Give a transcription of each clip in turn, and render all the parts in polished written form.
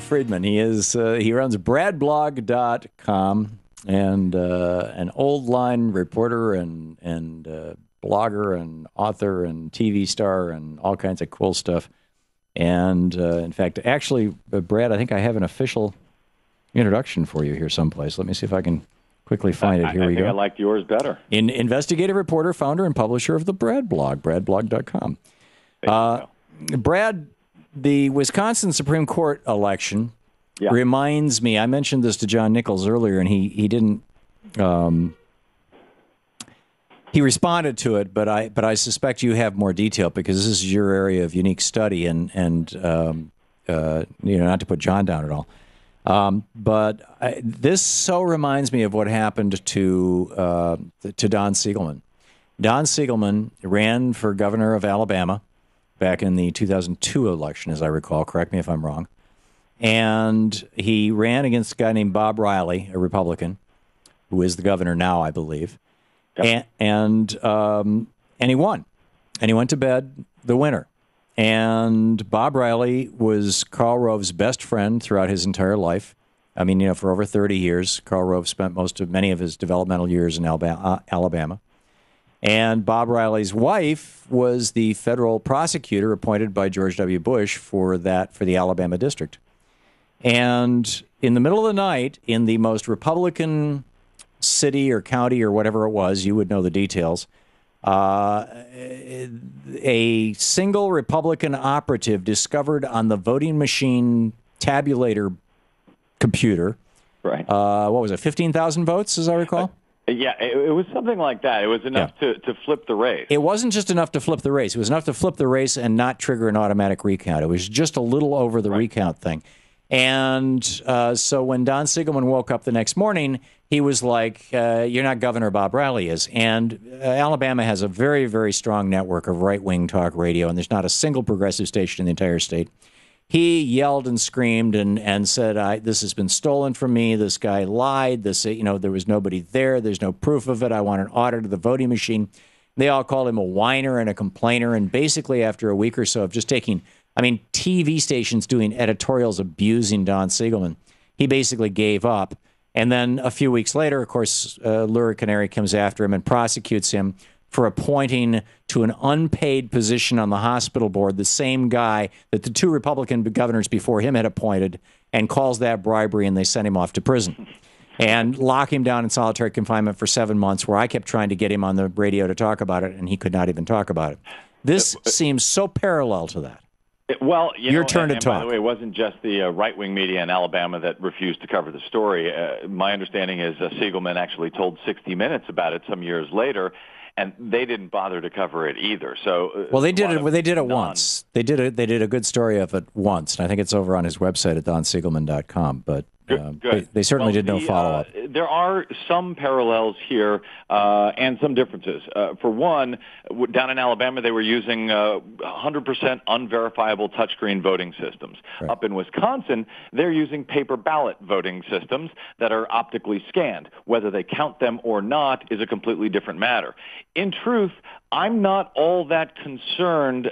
Friedman. He runs bradblog.com and an old line reporter and blogger and author and TV star and all kinds of cool stuff. And in fact, actually, Brad, I think I have an official introduction for you here someplace. Let me see if I can quickly find it. Here we go. I liked yours better. Investigative reporter, founder, and publisher of the Brad blog, bradblog.com. Brad, the Wisconsin Supreme Court election reminds me, I mentioned this to John Nichols earlier, and he didn't, he responded to it, but I suspect you have more detail because this is your area of unique study, and not to put John down at all. This so reminds me of what happened to Don Siegelman. Don Siegelman ran for governor of Alabama back in the 2002 election, as I recall. Correct me if I'm wrong. And he ran against a guy named Bob Riley, a Republican, who is the governor now, I believe. Yep. And he won. And he went to bed the winner. And Bob Riley was Karl Rove's best friend throughout his entire life. I mean, for over 30 years, Karl Rove spent many of his developmental years in Alabama. And Bob Riley's wife was the federal prosecutor appointed by George W. Bush for the Alabama district. And in the middle of the night, in the most Republican city or county or whatever it was, you would know the details, a single Republican operative discovered on the voting machine tabulator computer, right? What was it, 15,000 votes, as I recall? Yeah, it was something like that. It was enough to flip the race. It wasn't just enough to flip the race. It was enough to flip the race and not trigger an automatic recount. It was just a little over the recount thing. And so when Don Siegelman woke up the next morning, he was like, you're not Governor, Bob Riley is. And Alabama has a very, very strong network of right-wing talk radio, and there's not a single progressive station in the entire state. He yelled and screamed and said, this has been stolen from me. This guy lied. There was nobody there. There's no proof of it. I want an audit of the voting machine. They all called him a whiner and a complainer. And basically, after a week or so of just TV stations doing editorials abusing Don Siegelman, he basically gave up. And then a few weeks later, of course, Lurie Canary comes after him and prosecutes him for appointing to an unpaid position on the hospital board the same guy that the two Republican governors before him had appointed, and calls that bribery, and they sent him off to prison and lock him down in solitary confinement for 7 months, where I kept trying to get him on the radio to talk about it, and he could not even talk about it. This seems so parallel to that. Well, your turn to talk. By the way, it wasn't just the right-wing media in Alabama that refused to cover the story. My understanding is Siegelman actually told 60 Minutes about it some years later, and they didn't bother to cover it either. So, they did it once. They did a good story of it once, and I think it's over on his website at donsiegelman.com. But they certainly did no follow-up. There are some parallels here and some differences. For one, down in Alabama, they were using 100% unverifiable touchscreen voting systems. Right. Up in Wisconsin, they're using paper ballot voting systems that are optically scanned. Whether they count them or not is a completely different matter. In truth, I'm not all that concerned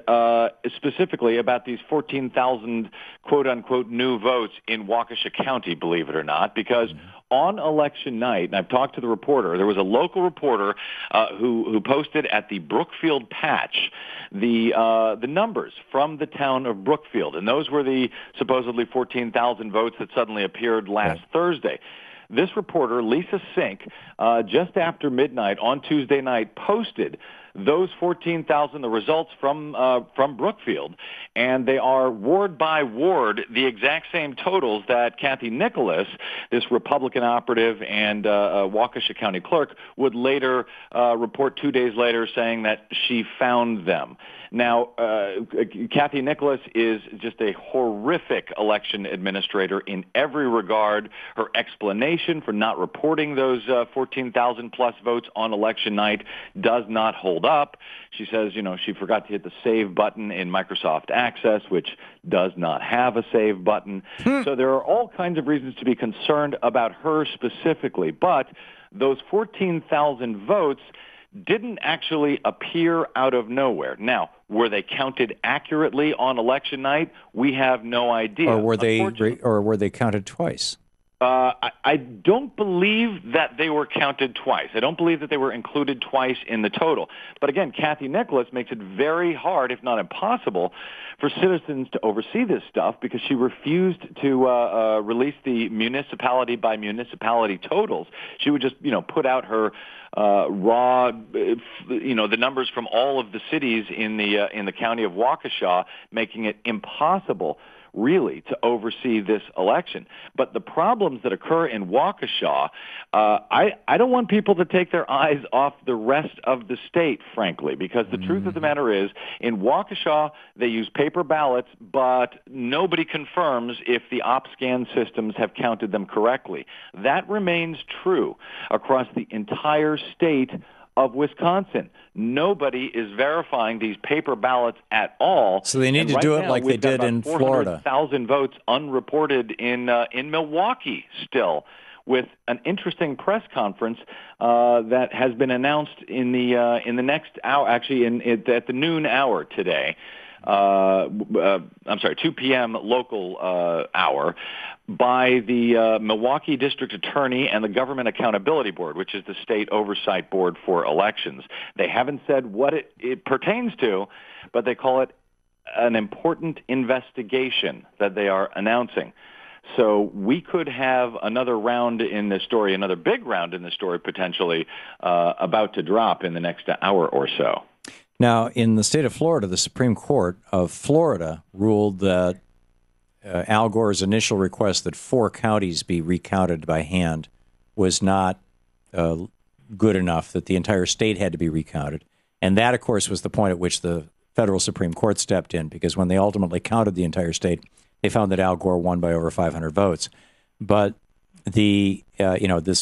specifically about these 14,000 quote-unquote new votes in Waukesha County, believe it or not, because on election night, and I've talked to the reporter, there was a local reporter who posted at the Brookfield patch the numbers from the town of Brookfield, and those were the supposedly 14,000 votes that suddenly appeared last Thursday. This reporter, Lisa Sink, just after midnight on Tuesday night, posted those 14,000, the results from Brookfield, and they are ward by ward the exact same totals that Kathy Nicholas, this Republican operative and Waukesha County clerk, would later report 2 days later saying that she found them. Now, Kathy Nicholas is just a horrific election administrator in every regard. Her explanation for not reporting those 14,000 plus votes on election night does not hold up. She says, she forgot to hit the save button in Microsoft Access, which does not have a save button. So there are all kinds of reasons to be concerned about her specifically. But those 14,000 votes didn't actually appear out of nowhere. Now, were they counted accurately on election night? We have no idea. Or were they counted twice? I don't believe that they were counted twice. I don't believe that they were included twice in the total. But again, Kathy Nicholas makes it very hard, if not impossible, for citizens to oversee this stuff because she refused to release the municipality by municipality totals. She would just, put out her raw, the numbers from all of the cities in the county of Waukesha, making it impossible really to oversee this election. But the problems that occur in Waukesha, I don't want people to take their eyes off the rest of the state, frankly, because the truth of the matter is, in Waukesha, they use paper ballots, but nobody confirms if the OpScan systems have counted them correctly. That remains true across the entire state of Wisconsin. Nobody is verifying these paper ballots at all. So they need to do it like they did in Florida. 400,000 votes unreported in Milwaukee still, with an interesting press conference that has been announced in the next hour, actually at the noon hour today. 2 p.m. local hour, by the Milwaukee District Attorney and the Government Accountability Board, which is the state oversight board for elections. They haven't said what it pertains to, but they call it an important investigation that they are announcing. So we could have another round in this story, another big round in this story potentially about to drop in the next hour or so. Now, in the state of Florida, the Supreme Court of Florida ruled that Al Gore's initial request that 4 counties be recounted by hand was not good enough, that the entire state had to be recounted. And that, of course, was the point at which the federal Supreme Court stepped in, because when they ultimately counted the entire state, they found that Al Gore won by over 500 votes. But this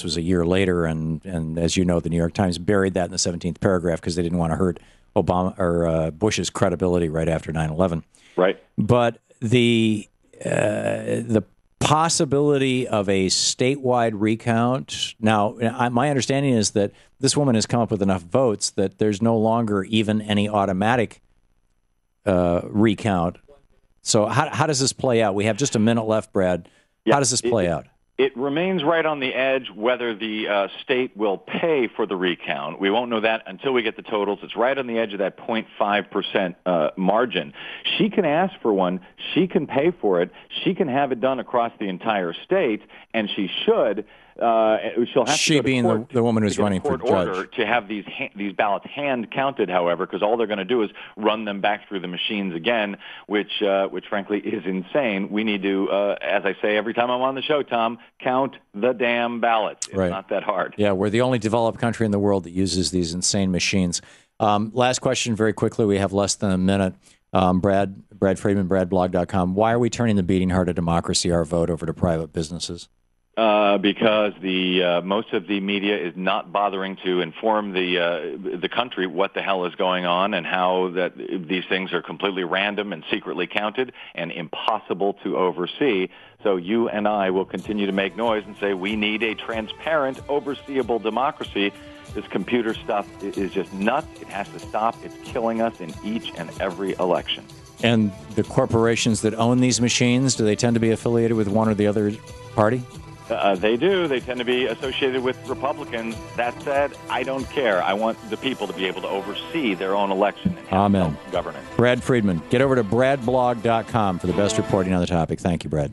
was a year later, and as you know, the New York Times buried that in the 17th paragraph because they didn't want to hurt Bush's credibility right after 9/11. Right. But the possibility of a statewide recount. Now, my understanding is that this woman has come up with enough votes that there's no longer even any automatic recount. So how does this play out? We have just a minute left, Brad. Yeah, how does this play out? It remains right on the edge whether the state will pay for the recount. We won't know that until we get the totals. It's right on the edge of that 0.5% margin. She can ask for one. She can pay for it. She can have it done across the entire state, and she should. She'll have she to go to being court the woman who's running for judge. Order to have these ballots hand counted, however, because all they're going to do is run them back through the machines again, which frankly is insane. We need to, as I say every time I'm on the show, Tom, count the damn ballots. It's not that hard. Yeah, we're the only developed country in the world that uses these insane machines. Last question, very quickly. We have less than a minute. Brad Friedman, bradblog.com. Why are we turning the beating heart of democracy, our vote, over to private businesses? Because the most of the media is not bothering to inform the country what the hell is going on and how that these things are completely random and secretly counted and impossible to oversee. So you and I will continue to make noise and say we need a transparent, overseeable democracy. This computer stuff is just nuts. It has to stop. It's killing us in each and every election. And the corporations that own these machines, do they tend to be affiliated with one or the other party? They do. They tend to be associated with Republicans. That said, I don't care. I want the people to be able to oversee their own election and have self-governance. Brad Friedman. Get over to bradblog.com for the best reporting on the topic. Thank you, Brad.